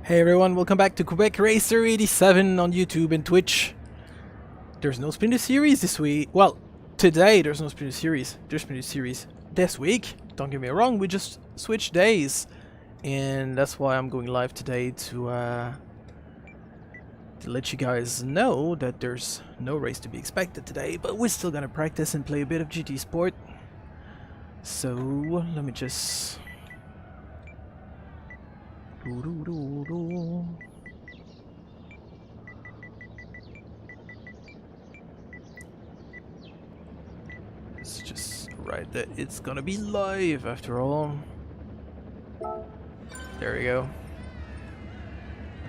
Hey everyone, welcome back to Quebec Racer 87 on YouTube and Twitch. There's no Splinter Series this week. Well, today there's no Splinter Series. There's Splinter Series this week. Don't get me wrong, we just switched days. And that's why I'm going live today to let you guys know that there's no race to be expected today. But we're still gonna practice and play a bit of GT Sport. So, let me just... It's just right that it's gonna be live after all. There we go.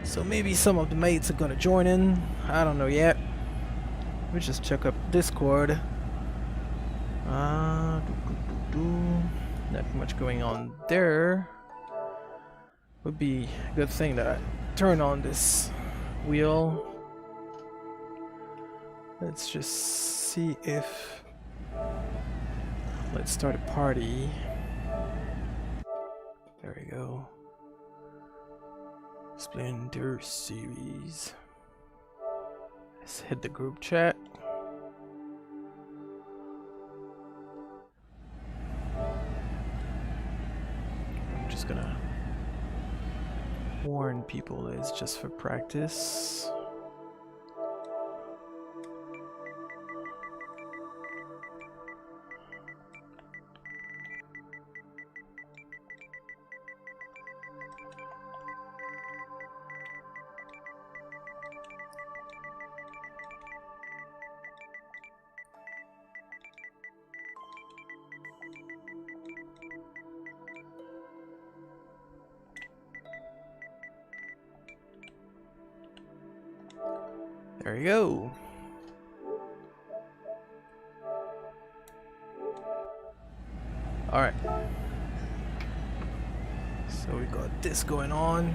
So maybe some of the mates are gonna join in. I don't know yet. We just check up Discord. Not much going on there. Would be a good thing that I turn on this wheel. Let's just see if... Let's start a party. There we go. Splinter Series. Let's hit the group chat. I'm just gonna warn people that it's just for practice. There you go. Alright. So we got this going on.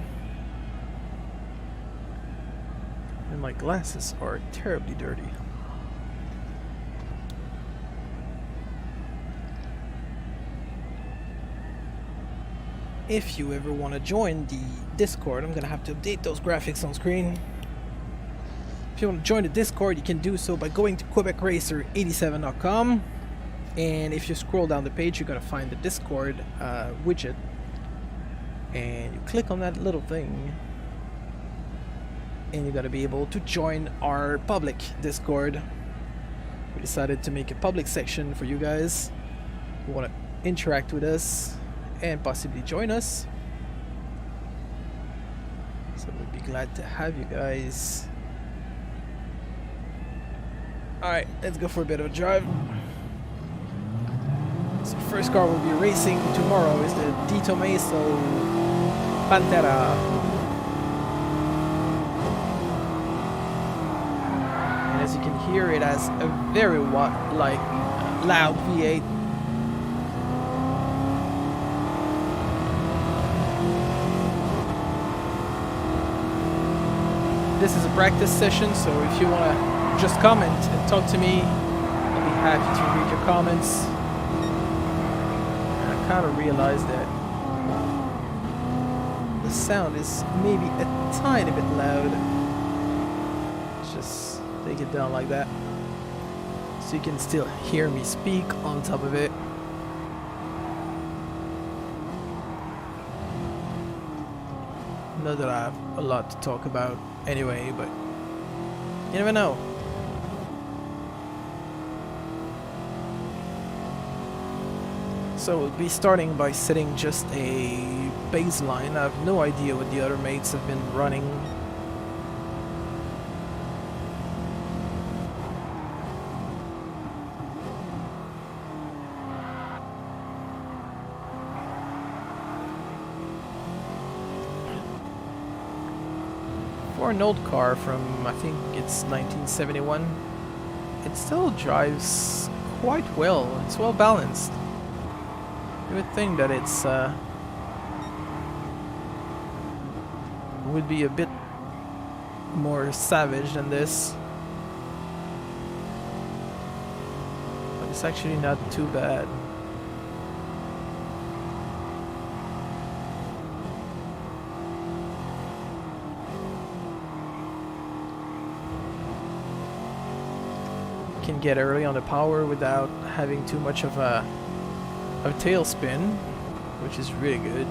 And my glasses are terribly dirty. If you ever want to join the Discord, I'm gonna have to update those graphics on screen. If you want to join the Discord, you can do so by going to QuebecRacer87.com, and if you scroll down the page, you're gonna find the Discord widget, and you click on that little thing, and you're gonna be able to join our public Discord. We decided to make a public section for you guys who want to interact with us and possibly join us. So we'd be glad to have you guys. Alright, let's go for a bit of a drive. So the first car we'll be racing tomorrow is the Tomaso Pantera. And as you can hear, it has a very loud V8. This is a practice session, so if you want to just comment and talk to me, I'll be happy to read your comments. And I kind of realized that the sound is maybe a tiny bit loud. Let's just take it down like that, so you can still hear me speak on top of it. Not that I have a lot to talk about anyway, but you never know. So we'll be starting by setting just a baseline. I have no idea what the other mates have been running. For an old car from, I think it's 1971, it still drives quite well. It's well balanced. You would think that it's would be a bit more savage than this, but it's actually not too bad. can get early on the power without having too much of a tailspin, which is really good.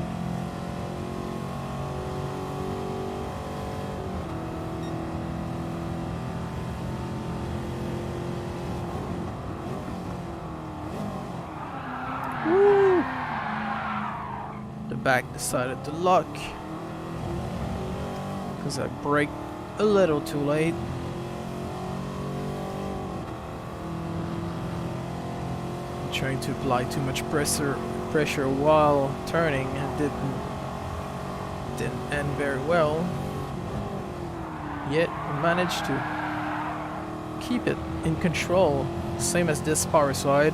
Woo! The back decided to lock because I braked a little too late. Trying to apply too much pressure while turning and didn't end very well. Yet we managed to keep it in control, same as this power slide.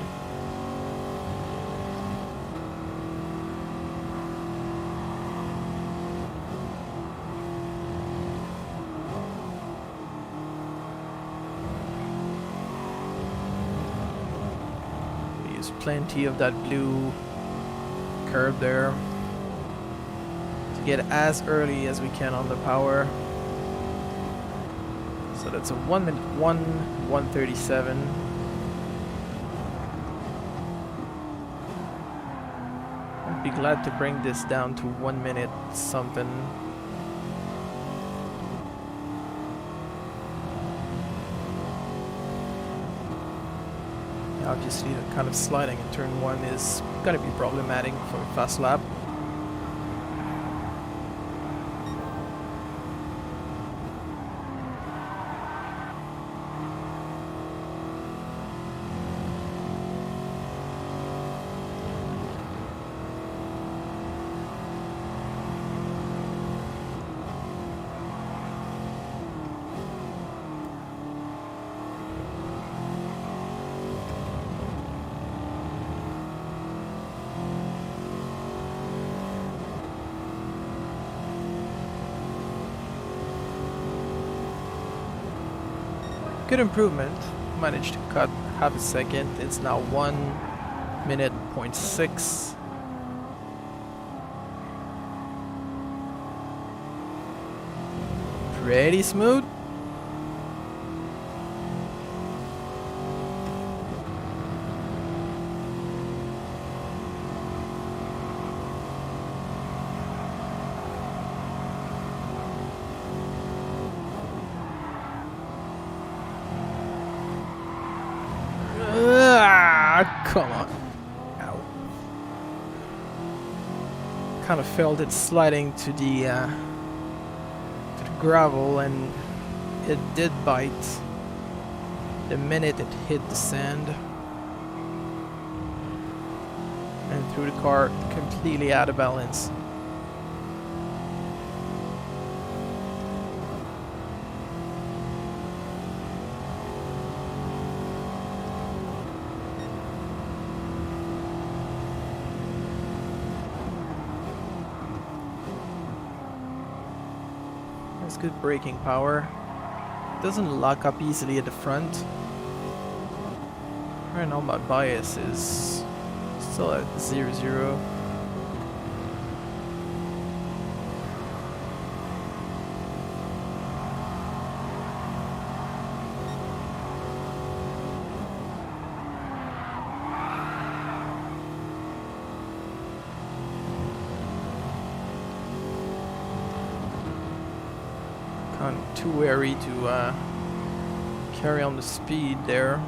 Plenty of that blue curve there to get as early as we can on the power. So that's a 1 minute 1:37. I'd be glad to bring this down to 1 minute something. Obviously, the kind of sliding in turn 1 is going to be problematic for a fast lap. Good improvement. Managed to cut half a second. It's now 1 minute 0.6. Pretty smooth. Come on. Ow. Kind of felt it sliding to the gravel, and it did bite the minute it hit the sand. And threw the car completely out of balance. That's good braking power. Doesn't lock up easily at the front. Right now my bias is still at 0-0. Kind of too wary to carry on the speed there.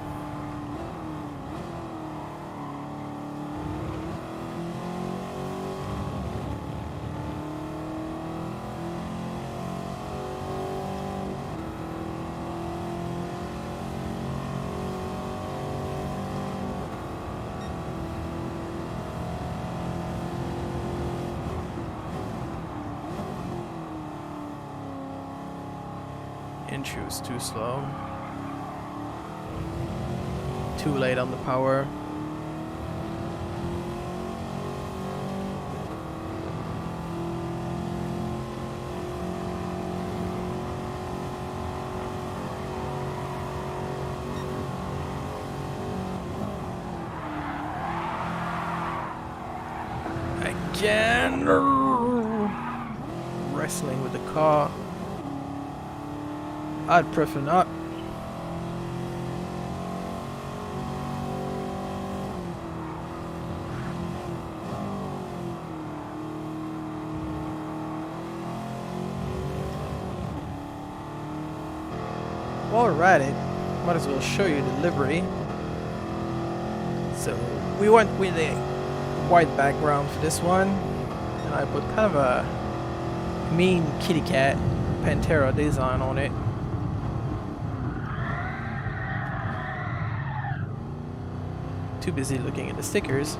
Entry was too slow. Too late on the power. Again, wrestling with the car. I'd prefer not. while we're at it, might as well show you the livery. So we went with a white background for this one, and I put kind of a mean kitty cat Pantera design on it. Too busy looking at the stickers.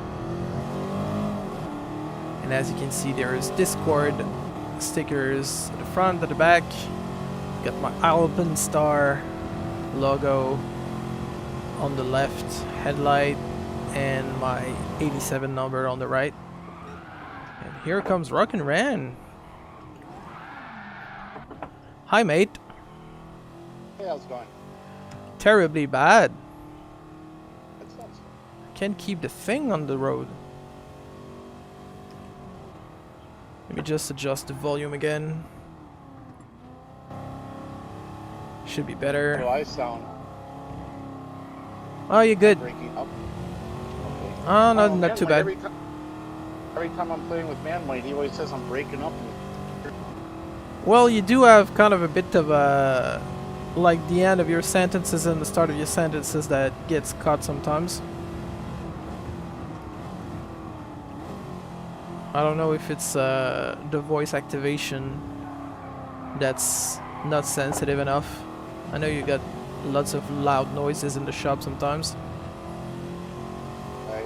And as you can see, there's Discord stickers at the front, at the back. Got my Alpenstar logo on the left headlight and my 87 number on the right. And here comes Rockin' Ran. Hi, mate. Hey, how's it going? Terribly bad. That sucks. Can't keep the thing on the road. Let me just adjust the volume again. Should be better. How do I sound? Oh, you're good. Breaking up? Okay. Oh, not too bad. Every time I'm playing with Manlight, he always says I'm breaking up. Well, you do have kind of a bit of a... like the end of your sentences and the start of your sentences that gets cut sometimes. I don't know if it's the voice activation that's not sensitive enough. I know you got lots of loud noises in the shop sometimes. Right.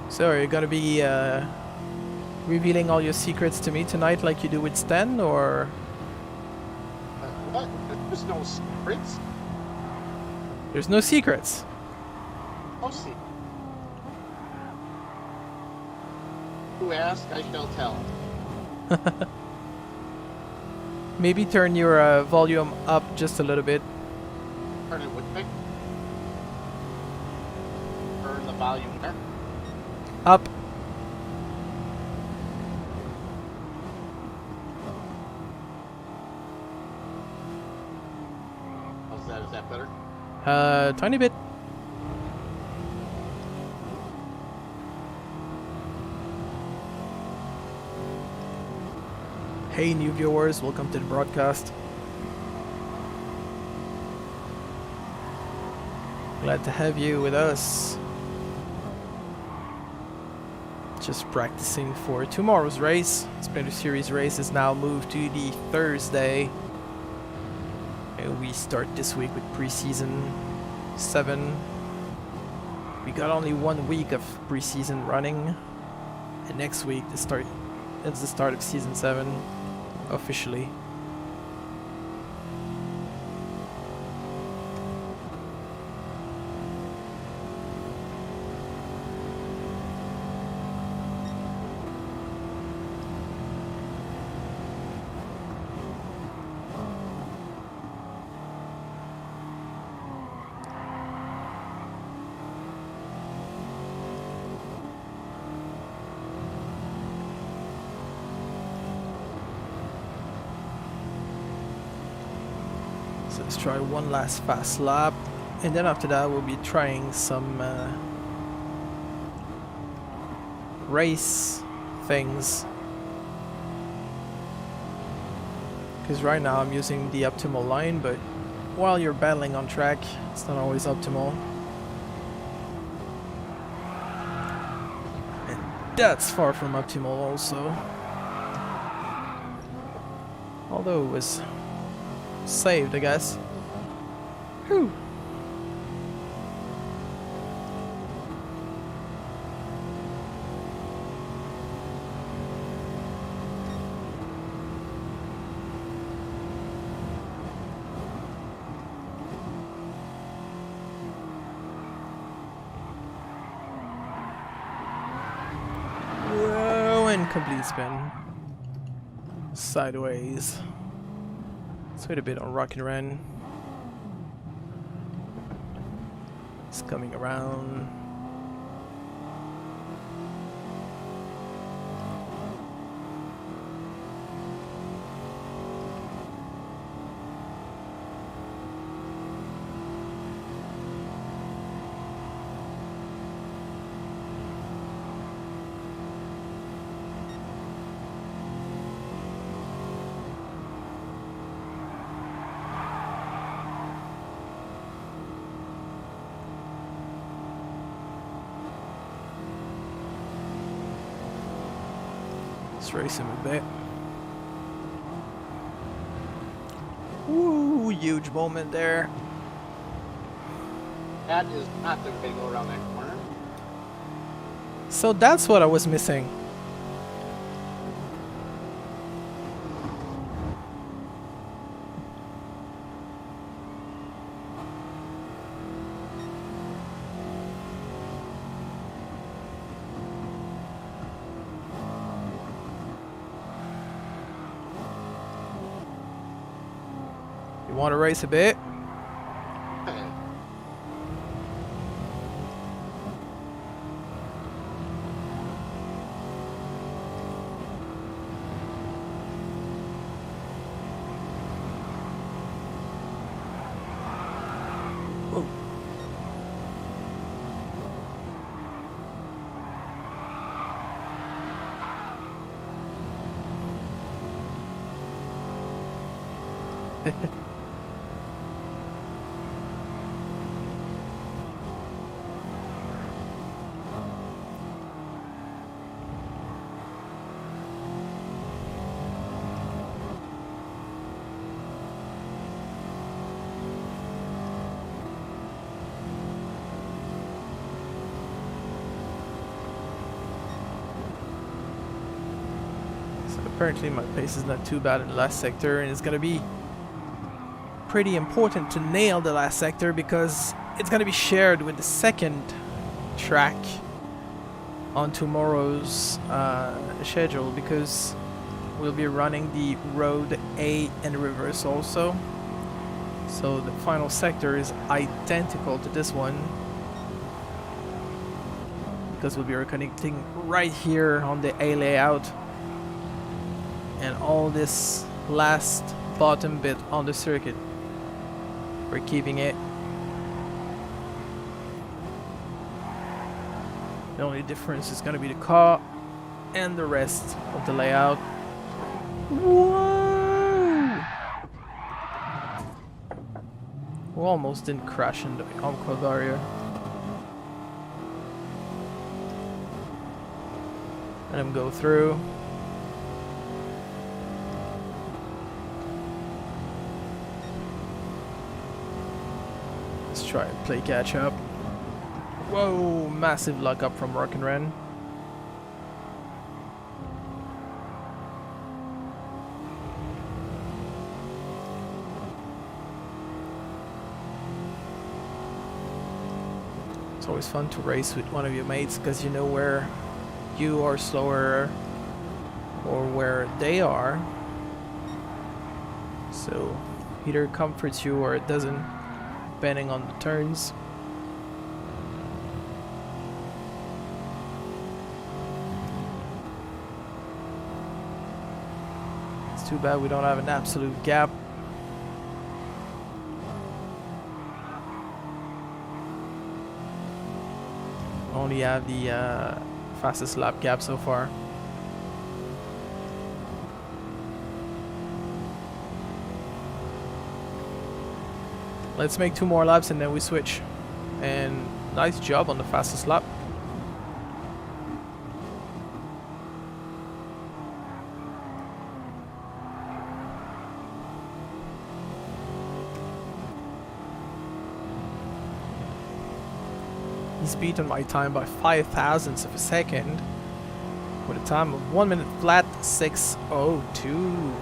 So are you gonna be revealing all your secrets to me tonight like you do with Stan, or...? What? There's no secrets. There's no secrets. Oh, see. Who asked, I shall tell. Maybe turn your volume up just a little bit. Turn it with me. Turn the volume there. Up. How's that? Is that better? Tiny bit. Hey new viewers, welcome to the broadcast. Glad to have you with us. Just practicing for tomorrow's race. Splinter Series race is now moved to the Thursday. And we start this week with preseason 7. We got only 1 week of preseason running. And next week it's the start of season 7 officially. So let's try one last fast lap, and then after that we'll be trying some race things. Because right now I'm using the optimal line, but while you're battling on track, it's not always optimal. And that's far from optimal also. Although it was saved, I guess. Whew. Whoa, and complete spin. Sideways. Let's wait a bit on Rockin' Ran. It's coming around. Let's race him a bit. Woo, huge moment there. That is not the way to go around that corner. So that's what I was missing. You want to race a bit? Apparently my pace is not too bad in the last sector, and it's gonna be pretty important to nail the last sector because it's gonna be shared with the second track on tomorrow's schedule, because we'll be running the road A and reverse also. So the final sector is identical to this one, because we'll be reconnecting right here on the A layout, and all this last bottom bit on the circuit, we're keeping it. The only difference is going to be the car and the rest of the layout. Whoa! We almost didn't crash in the Omco barrier. Let him go through. Try and play catch up. Whoa, massive luck up from Rock and Ren. It's always fun to race with one of your mates because you know where you are slower or where they are. So either it comforts you or it doesn't, depending on the turns. It's too bad we don't have an absolute gap. Only have the fastest lap gap so far. Let's make 2 more laps and then we switch. And nice job on the fastest lap. He's beaten my time by 0.005 of a second with a time of 1 minute flat 6:02.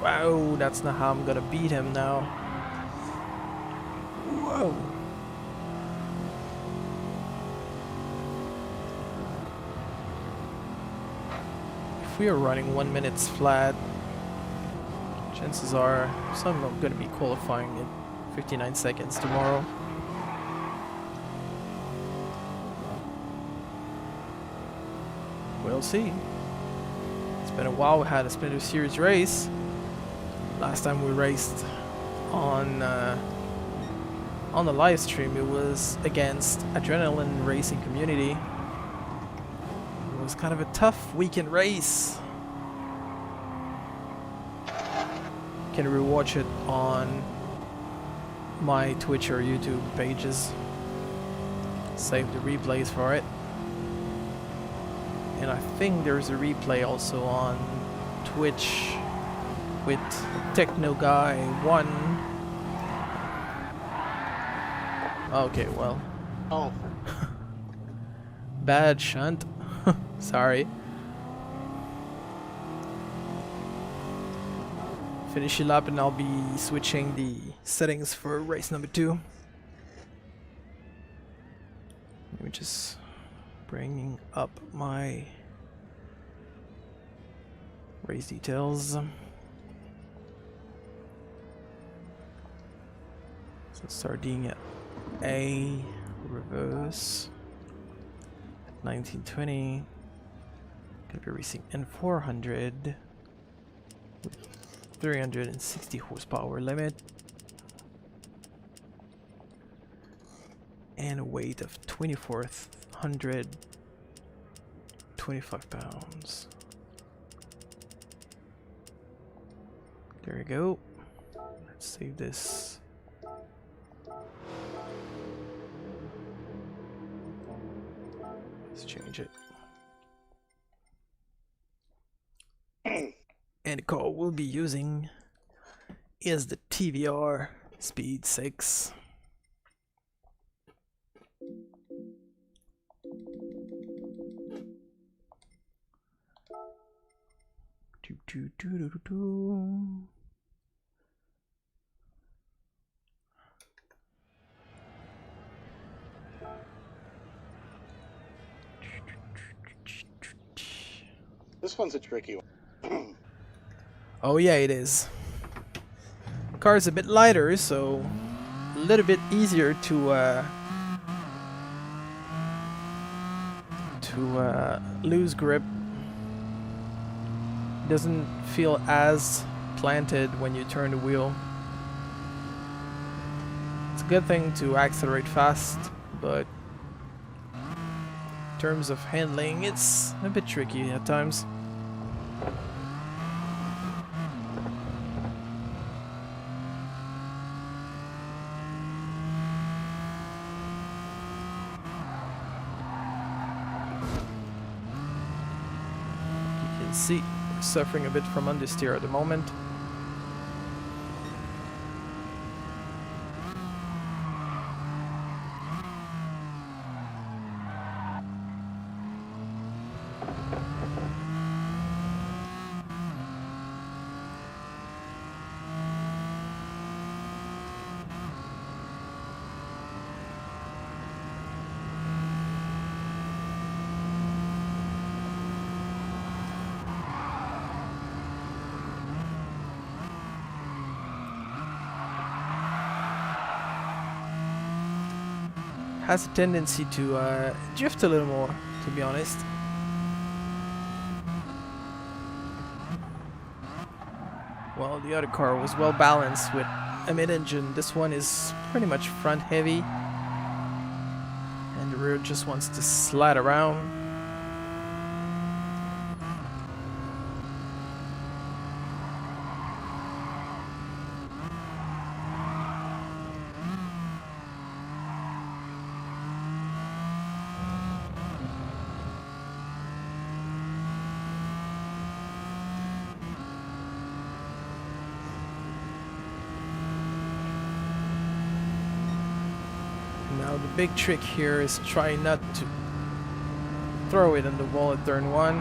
Wow, that's not how I'm gonna beat him now. Whoa. If we are running 1 minute flat, chances are I'm not gonna be qualifying in 59 seconds tomorrow. We'll see. It's been a while we had a Splinter Series race. Last time we raced on the live stream, it was against Adrenaline Racing Community. It was kind of a tough weekend race. You can rewatch it on my Twitch or YouTube pages. Save the replays for it. And I think there's a replay also on Twitch with Techno Guy 1. Okay, well. Oh, Bad shunt. Sorry. Finish it up and I'll be switching the settings for race number 2. Let me just bring up my race details. So starting at A, reverse, 1920, gonna be racing N400 with 360 horsepower limit and a weight of 2,425 pounds. There we go. Let's save this. Let's change it. And the car we'll be using is the TVR Speed 6. this one's a tricky one. Oh yeah, it is. Car is a bit lighter, so a little bit easier to lose grip. Doesn't feel as planted when you turn the wheel. It's a good thing to accelerate fast, but in terms of handling, it's a bit tricky at times. You can see we're suffering a bit from understeer at the moment. Has a tendency to drift a little more, to be honest. Well, the other car was well balanced with a mid-engine. This one is pretty much front heavy, and the rear just wants to slide around. Now the big trick here is try not to throw it on the wall at turn 1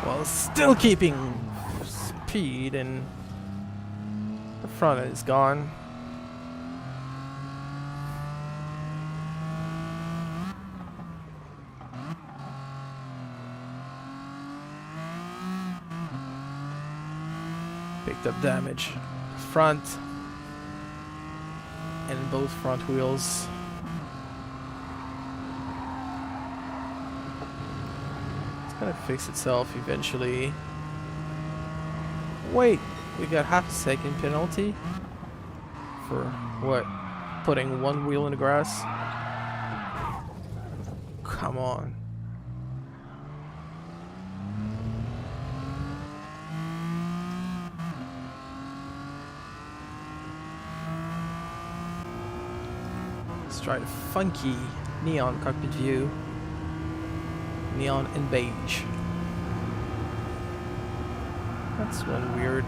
while still keeping speed, and the front end is gone. Picked up damage front and both front wheels. It's gonna fix itself eventually. Wait, we got half a second penalty for what? Putting one wheel in the grass? Come on. Let's try the funky neon cockpit view. Neon and beige. That's one weird.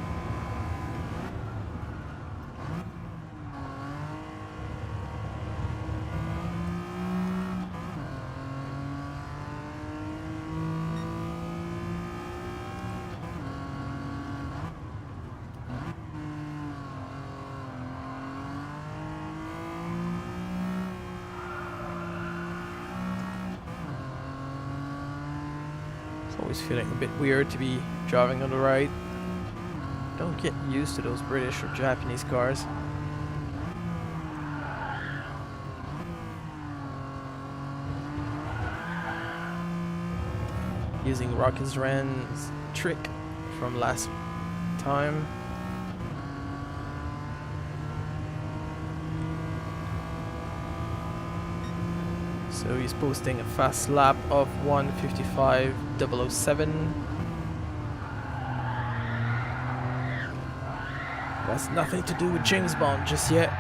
Always feeling a bit weird to be driving on the right. Don't get used to those British or Japanese cars. Using Rocket's Ren's trick from last time. So he's posting a fast lap of 1:55.007. That's nothing to do with James Bond just yet.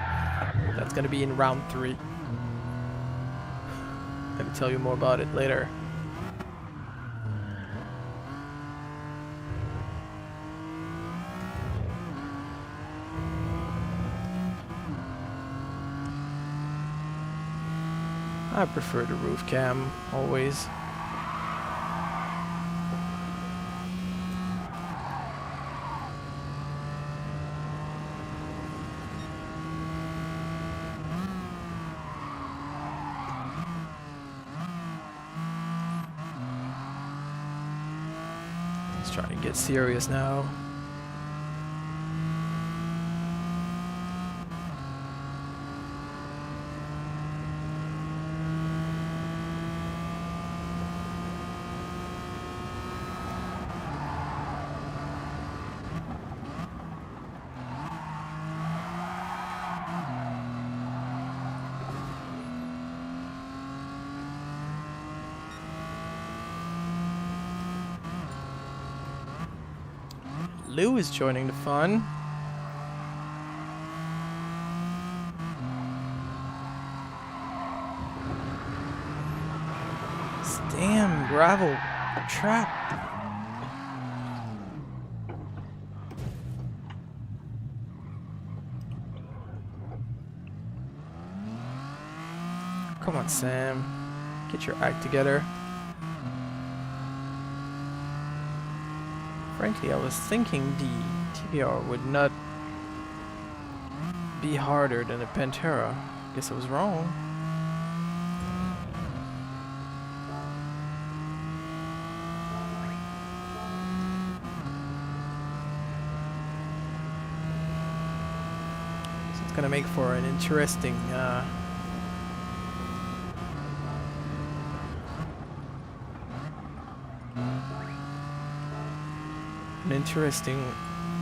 That's gonna be in round 3. Let me tell you more about it later. I prefer the roof cam, always. Let's try to get serious now. Lou is joining the fun. Damn gravel trap. Come on, Sam. Get your act together. Frankly, I was thinking the TBR would not be harder than a Pantera. Guess I was wrong. So it's gonna make for an interesting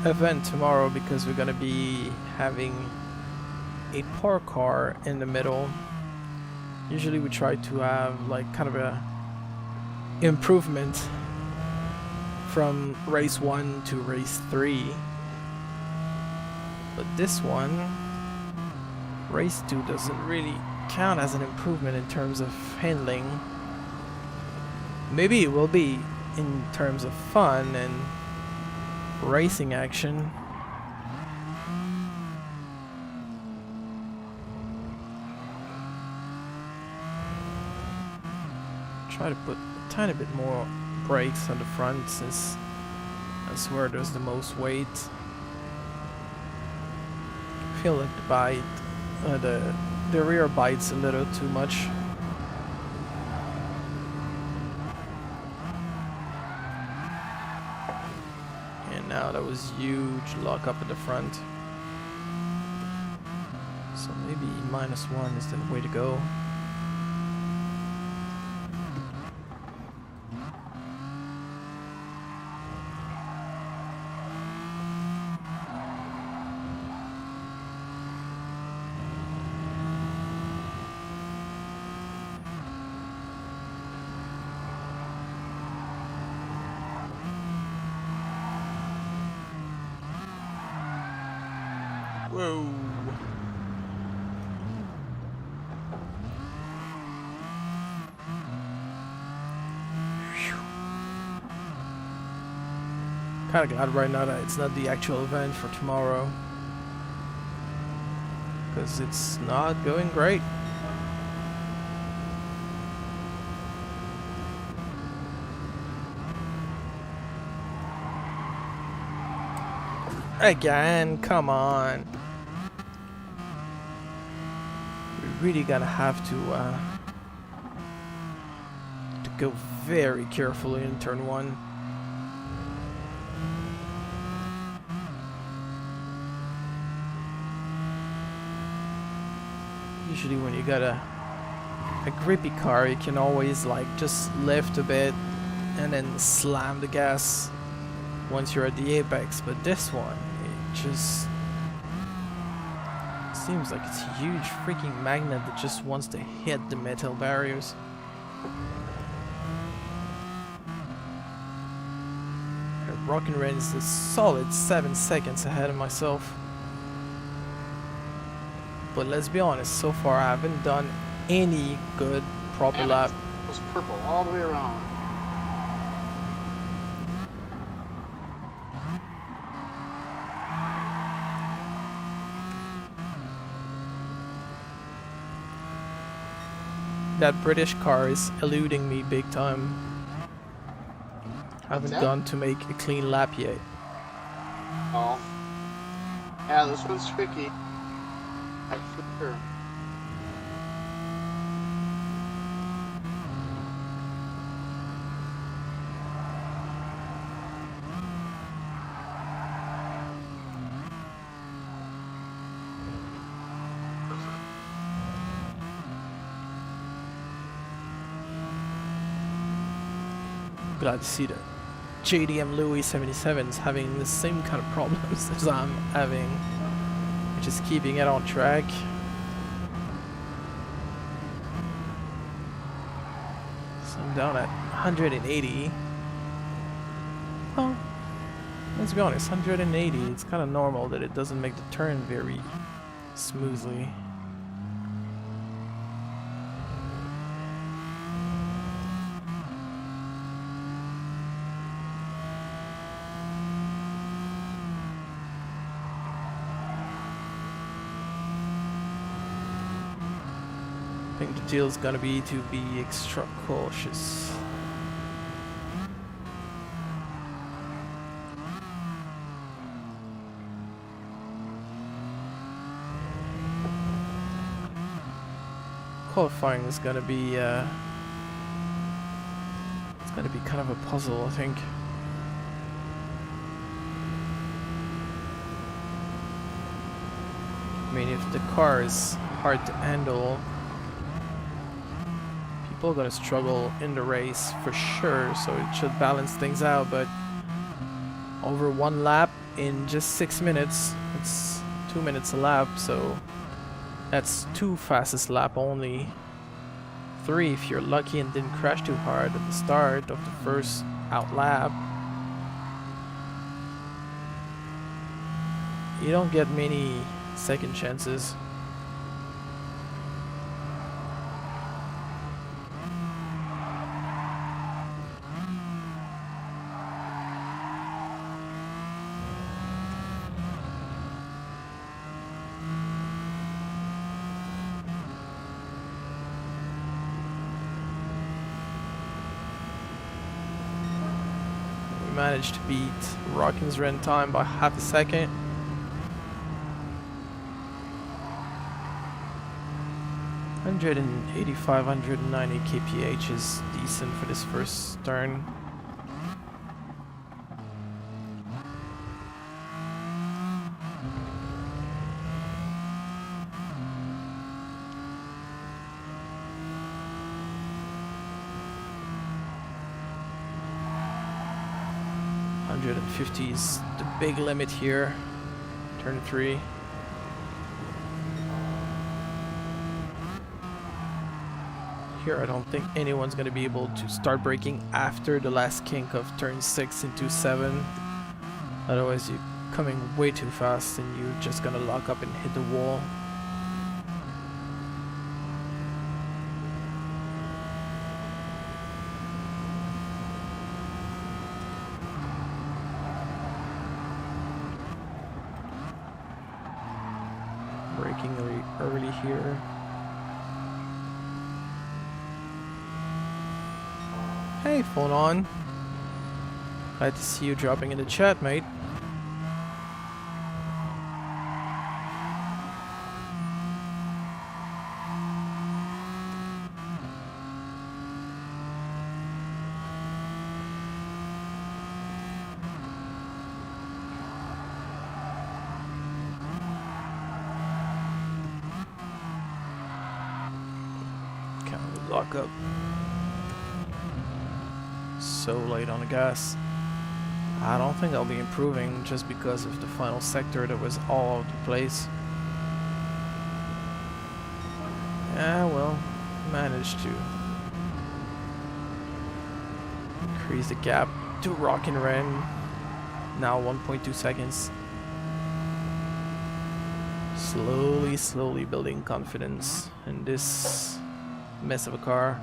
event tomorrow, because we're gonna be having a park car in the middle. Usually we try to have like kind of a improvement from race 1 to race 3, but this one, race 2, doesn't really count as an improvement in terms of handling. Maybe it will be in terms of fun and racing action. Try to put a tiny bit more brakes on the front, since that's where there's the most weight. I feel like the rear bites a little too much. Now that was huge lock up at the front. So maybe -1 is the way to go. Whoa. Kind of glad right now that it's not the actual event for tomorrow, because it's not going great. Again, come on. We really gonna have to go very carefully in turn 1. Usually when you got a grippy car, you can always like just lift a bit and then slam the gas once you're at the apex, but this one, it just seems like it's a huge freaking magnet that just wants to hit the metal barriers. Rockin' Red is a solid 7 seconds ahead of myself. But let's be honest, so far I haven't done any good proper lap. It was purple all the way around. That British car is eluding me big time. I haven't gone to make a clean lap yet. Oh. Yeah, this one's tricky. That's for sure. Glad to see that JDM Louis 77 is having the same kind of problems as I'm having, which is keeping it on track. So I'm down at 180. Well, let's be honest, 180, it's kind of normal that it doesn't make the turn very smoothly. I think the deal is gonna be to be extra cautious. Qualifying is gonna be it's gonna be kind of a puzzle, I think. I mean, if the car is hard to handle, people are gonna struggle in the race for sure, so it should balance things out. But over 1 lap in just 6 minutes, it's 2 minutes a lap, so that's 2 fastest lap only. 3 if you're lucky and didn't crash too hard at the start of the first out lap. You don't get many second chances. Managed to beat Rockin's run time by half a second. $185, 190 kph is decent for this first turn. $150 is the big limit here. Turn 3. Here I don't think anyone's gonna be able to start braking after the last kink of turn 6 into 7. Otherwise you're coming way too fast and you're just gonna lock up and hit the wall. braking early here. Hey, phone on. Glad to see you dropping in the chat, mate. Lock up. So late on the gas. I don't think I'll be improving just because of the final sector that was all over the place. Yeah, well, managed to increase the gap to Rock and Ren. Now 1.2 seconds. Slowly building confidence in this mess of a car.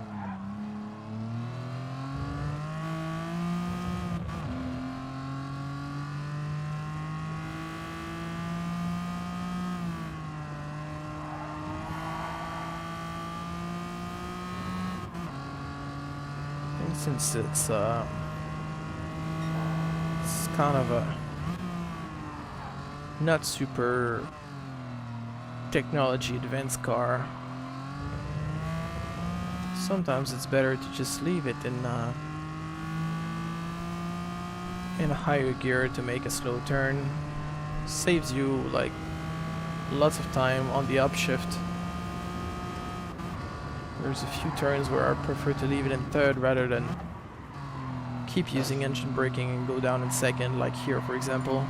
And since it's kind of a not super technology advanced car, sometimes it's better to just leave it in a higher gear to make a slow turn. Saves you like lots of time on the upshift. There's a few turns where I prefer to leave it in third rather than keep using engine braking and go down in second, like here for example.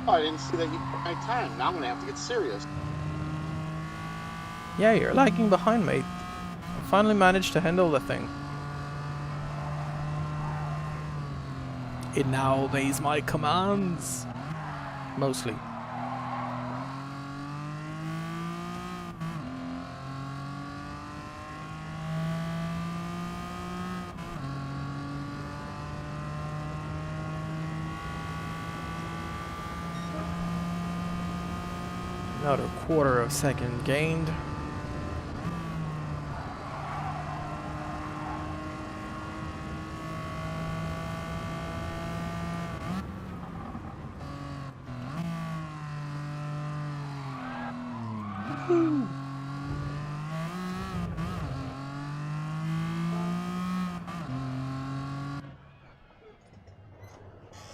Oh, I didn't see that you put my time. Now I'm gonna have to get serious. Yeah, you're lagging behind, mate. I finally managed to handle the thing. It now obeys my commands. Mostly. Another quarter of a second gained.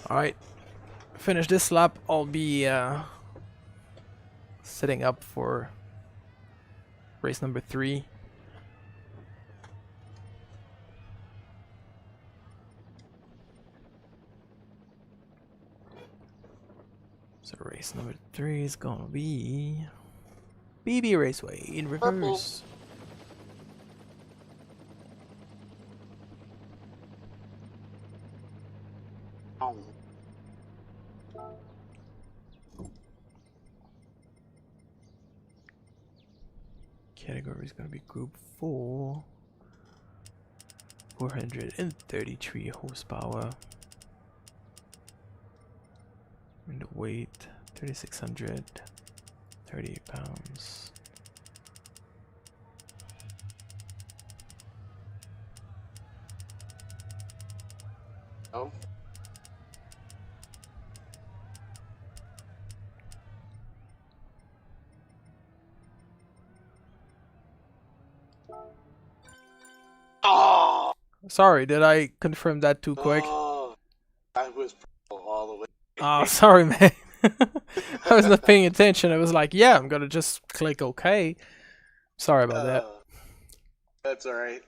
Alright, finish this lap. I'll be setting up for race number 3. So race number 3 is gonna be BB Raceway in reverse. Oh. Category is gonna be Group 4. 433 horsepower. And the weight 3600, 38 pounds. Oh. Oh. Sorry, did I confirm that too quick? Oh. I was all the way. Oh, sorry, man. I was not paying attention. I was like, yeah, I'm gonna just click OK. Sorry about that. That's alright.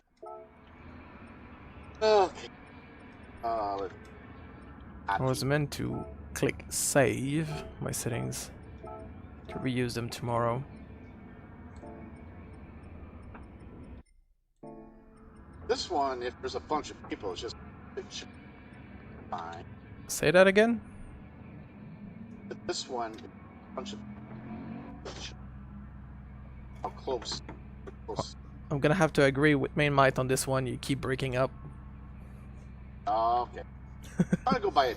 Okay. I was meant to click save my settings to reuse them tomorrow. This one, if there's a bunch of people, it's just it should be fine. Say that again? But this one, a bunch of how close. Close. I'm gonna have to agree with Main Might on this one. You keep breaking up. Okay. I'm gonna go buy a.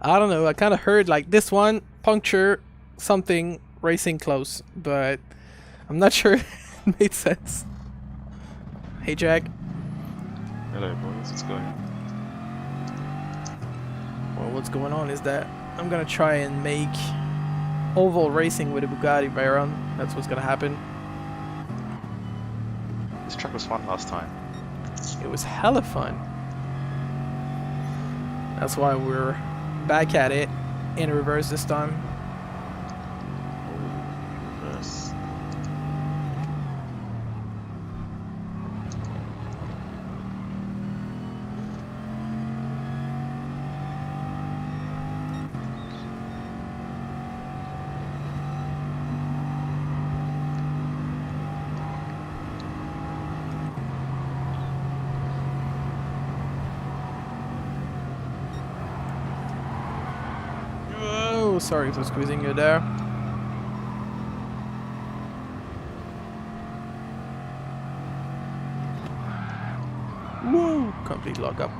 I don't know. I kind of heard like this one puncture something racing close, but I'm not sure it made sense. Hey Jack. Hello boys, what's going on? Well, what's going on is that I'm gonna try and make oval racing with a Bugatti Veyron. That's what's gonna happen. This track was fun last time. It was hella fun. That's why we're back at it in reverse this time. Oh, reverse. Oh, sorry for squeezing you there. Woo! Complete lockup.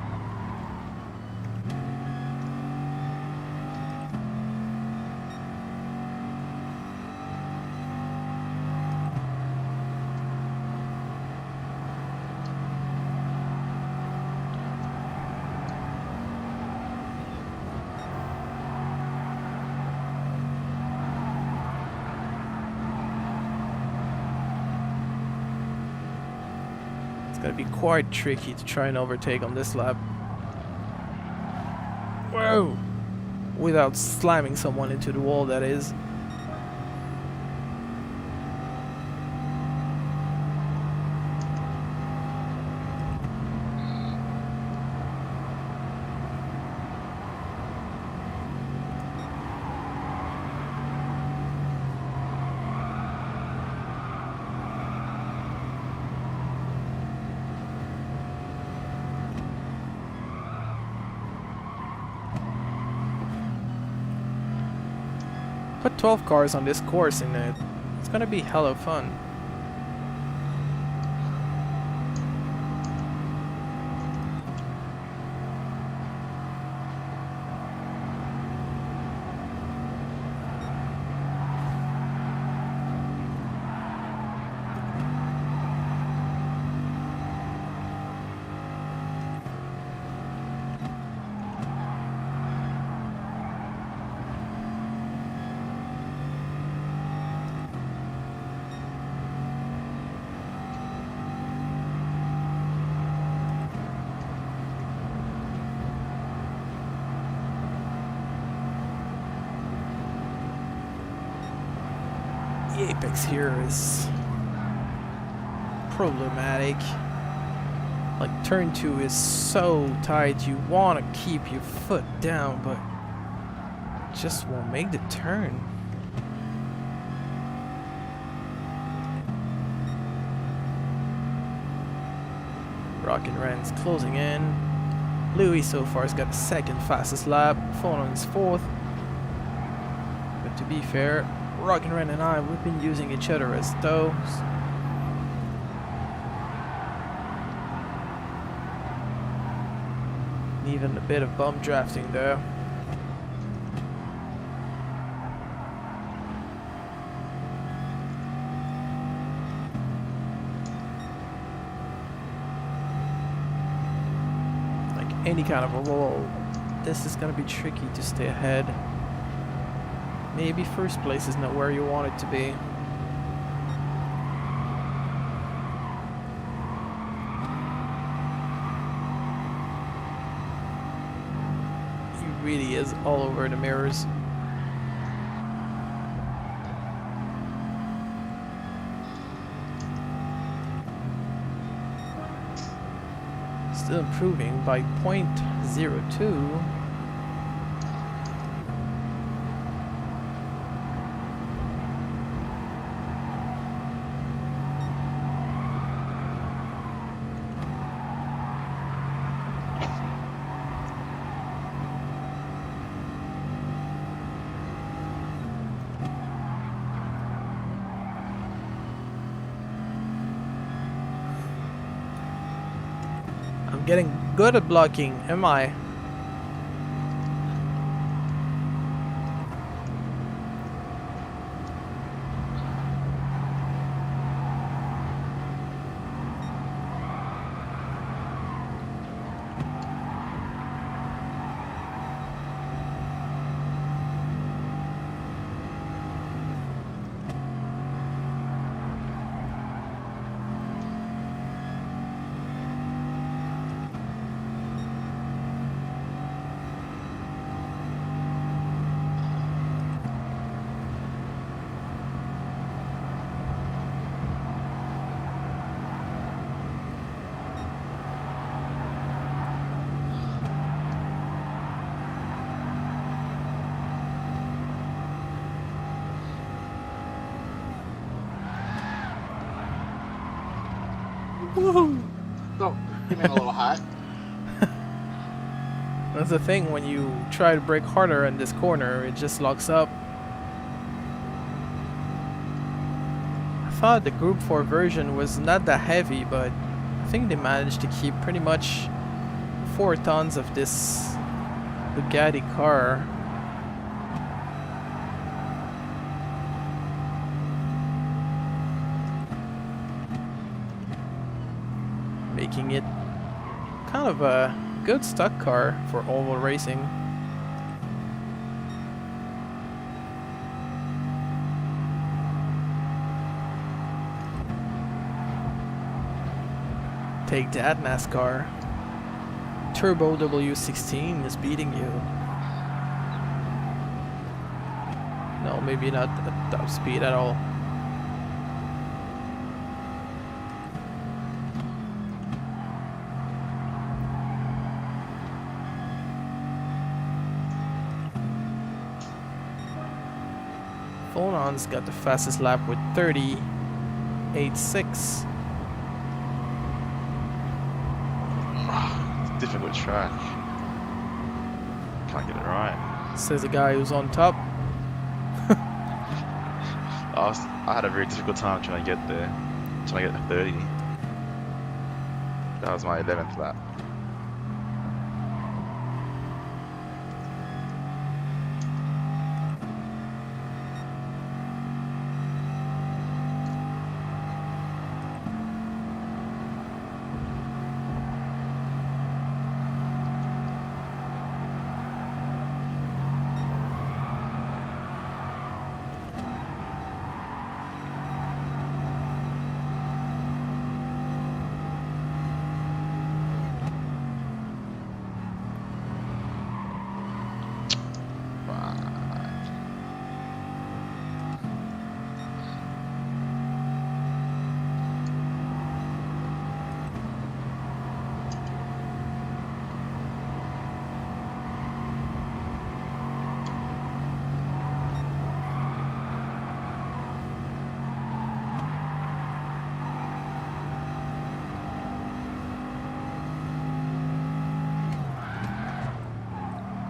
It's gonna be quite tricky to try and overtake on this lap. Whoa! Without slamming someone into the wall, that is. Put 12 cars on this course and it's gonna be hella fun. The apex here is problematic. Like turn 2 is so tight, you want to keep your foot down, but just won't make the turn. Rockin' Ran's closing in. Louis so far has got the second fastest lap, Phonon is fourth. But to be fair, Rockin' Ran and I, we've been using each other as toes. Even a bit of bump drafting there. Like any kind of a roll, this is gonna be tricky to stay ahead. Maybe first place is not where you want it to be. He really is all over the mirrors. Still improving by 0.02. getting good at blocking, am I? Woohoo! So, came in a little hot. That's the thing, when you try to brake harder in this corner, it just locks up. I thought the Group 4 version was not that heavy, but I think they managed to keep pretty much 4 tons of this Bugatti car. Making it kind of a good stock car for oval racing. Take that, NASCAR. Turbo W16 is beating you. No, maybe not at top speed at all. Phonon's got the fastest lap with 38.6. Difficult track. Can't get it right. Says the guy who's on top. I had a very difficult time trying to get there. Trying to get to 30. That was my 11th lap.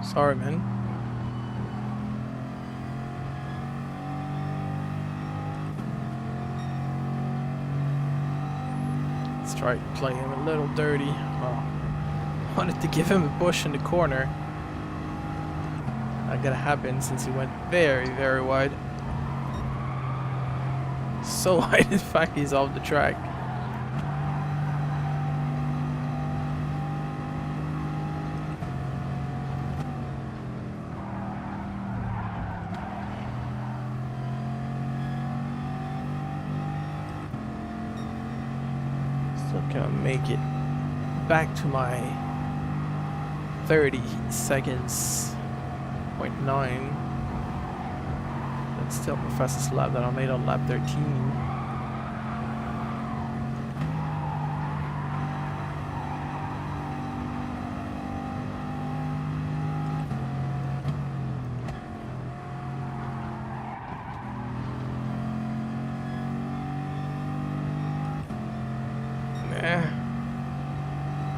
Sorry, man. Let's try to play him a little dirty. Oh, wanted to give him a push in the corner. Not gonna happen since he went very, very wide. So wide, in fact, he's off the track. Still gonna make it back to my 30 seconds, 0.9. That's still the fastest lap that I made on lap 13.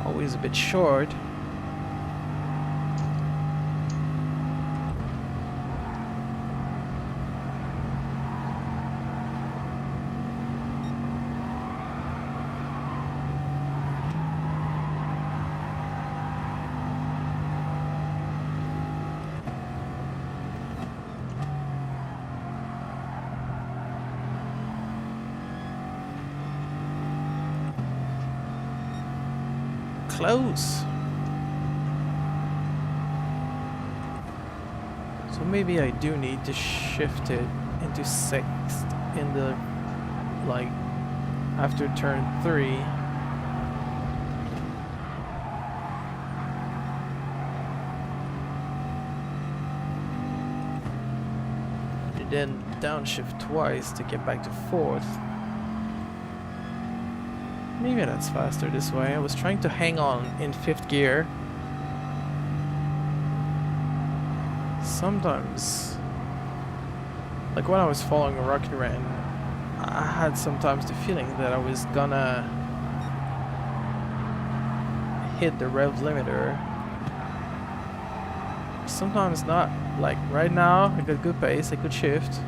Always a bit short. close. So maybe I do need to shift it into 6th in the, like, after turn 3. And then downshift twice to get back to 4th. Maybe that's faster this way. I was trying to hang on in 5th gear. Sometimes, like when I was following a Rocky Ran, I had sometimes the feeling that I was gonna hit the rev limiter. Sometimes not. Like right now, I got good pace, I could shift.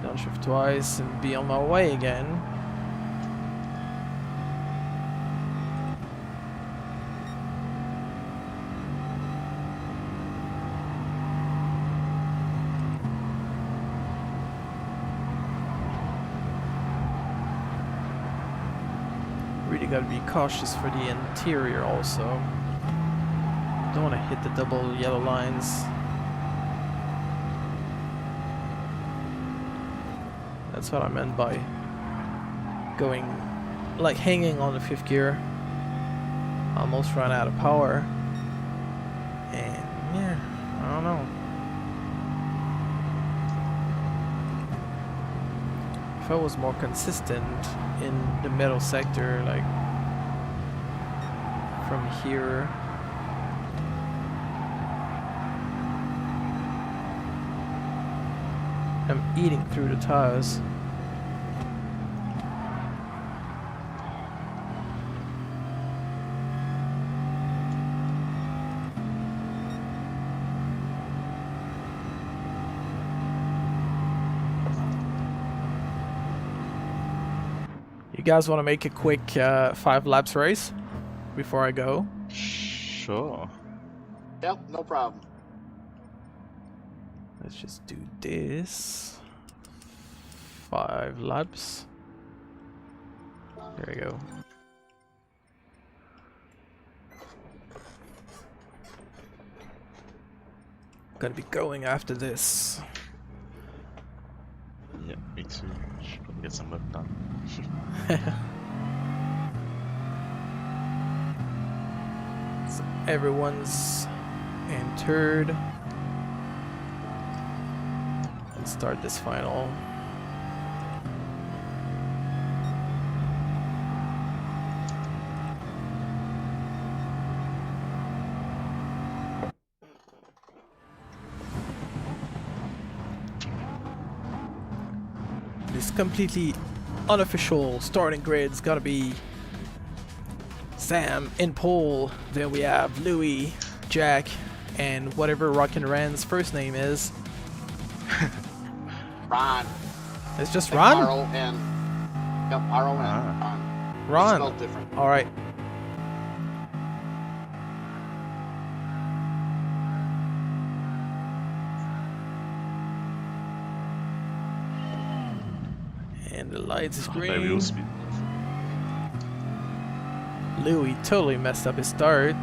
Downshift twice and be on my way again. Really gotta be cautious for the interior also. Don't want to hit the double yellow lines. That's what I meant by going, like hanging on the 5th gear. Almost ran out of power. And yeah, I don't know. If I was more consistent in the middle sector, like from here. I'm eating through the tires. You guys want to make a quick 5 laps race before I go? Sure. Yep, no problem. Let's just do this. 5 laps. There we go. Gonna be going after this. Yeah, me too. Should probably get some work done. So everyone's entered. Let's start this final. This completely unofficial starting grid's gotta be Sam in pole. Then we have Louis, Jack, and whatever Rockin' Ran's first name is. Ron. It's just Like Ron? R-O-N. Yep, R-O-N. Ah. Ron. Ron. Spelled different. Alright. And the lights is Maybe green. we'll speed. Louis totally messed up his start.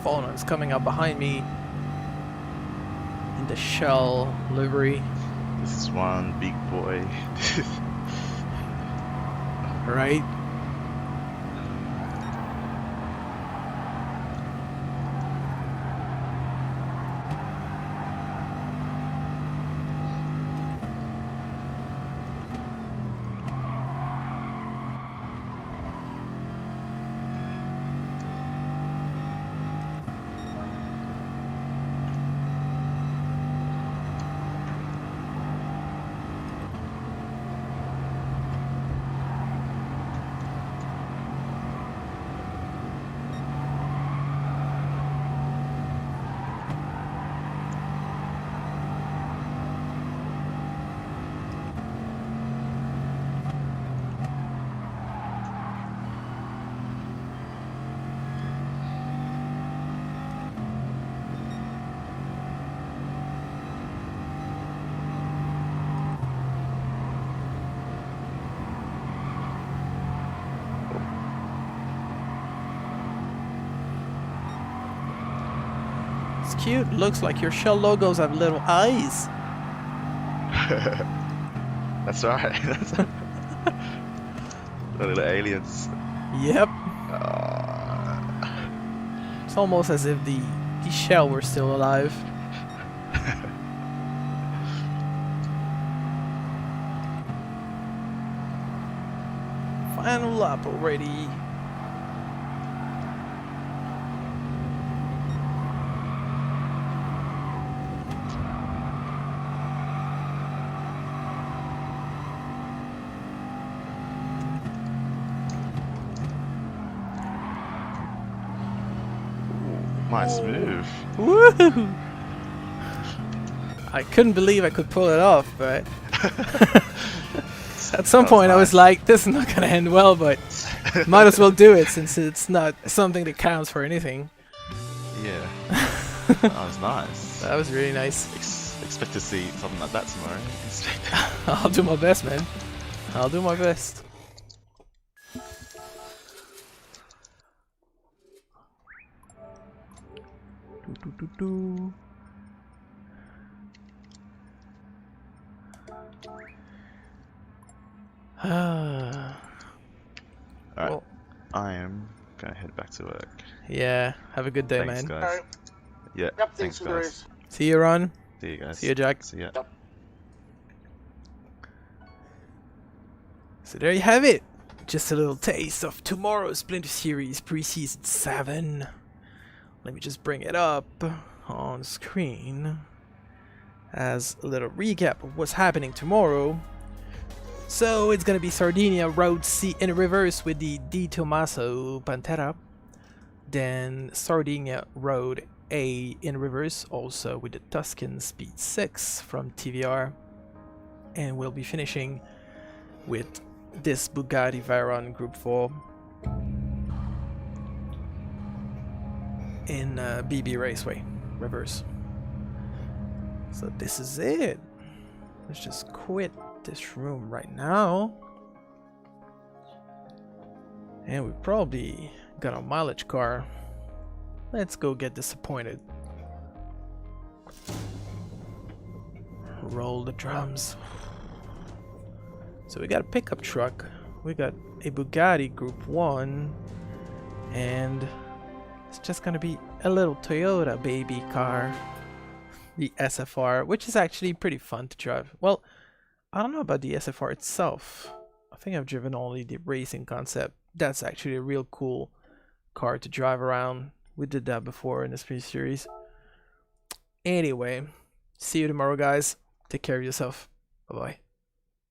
Faunon's coming up behind me in the shell livery. This is one big boy. Right? That's cute. Looks like your shell logos have little eyes. That's right. The little aliens. Yep. It's almost as if the shell were still alive. Final lap already. Nice move. Woo! I couldn't believe I could pull it off, but at some point I was like, this is not gonna end well, but might as well do it since it's not something that counts for anything. Yeah. That was nice. That was really nice. Expect to see something like that tomorrow. I'll do my best, man. I'll do my best. Do. Alright, Well, I am gonna head back to work. yeah, have a good day, Thanks, man. guys. Alright. Yeah, Yep, thanks, thanks for the guys. race. See you, Ron. See you guys. See you, Jack. See ya. Yep. So there you have it. Just a little taste of tomorrow's Splinter Series Preseason 7. Let me just bring it up on screen as a little recap of what's happening tomorrow. So it's gonna be Sardinia Road C in reverse with the Di Tommaso Pantera. Then Sardinia Road A in reverse also with the Tuscan Speed 6 from TVR. And we'll be finishing with this Bugatti Veyron Group 4 in BB Raceway reverse. So this is it. Let's just quit this room right now, and we probably got a mileage car. Let's go get disappointed. Roll the drums. So we got a pickup truck, we got a Bugatti Group 1, and it's just gonna be a little Toyota baby car, the SFR, which is actually pretty fun to drive. Well, I don't know about the SFR itself. I think I've driven only the racing concept. That's actually a real cool car to drive around. We did that before in the Speed Series. Anyway, see you tomorrow, guys. Take care of yourself. Bye-bye.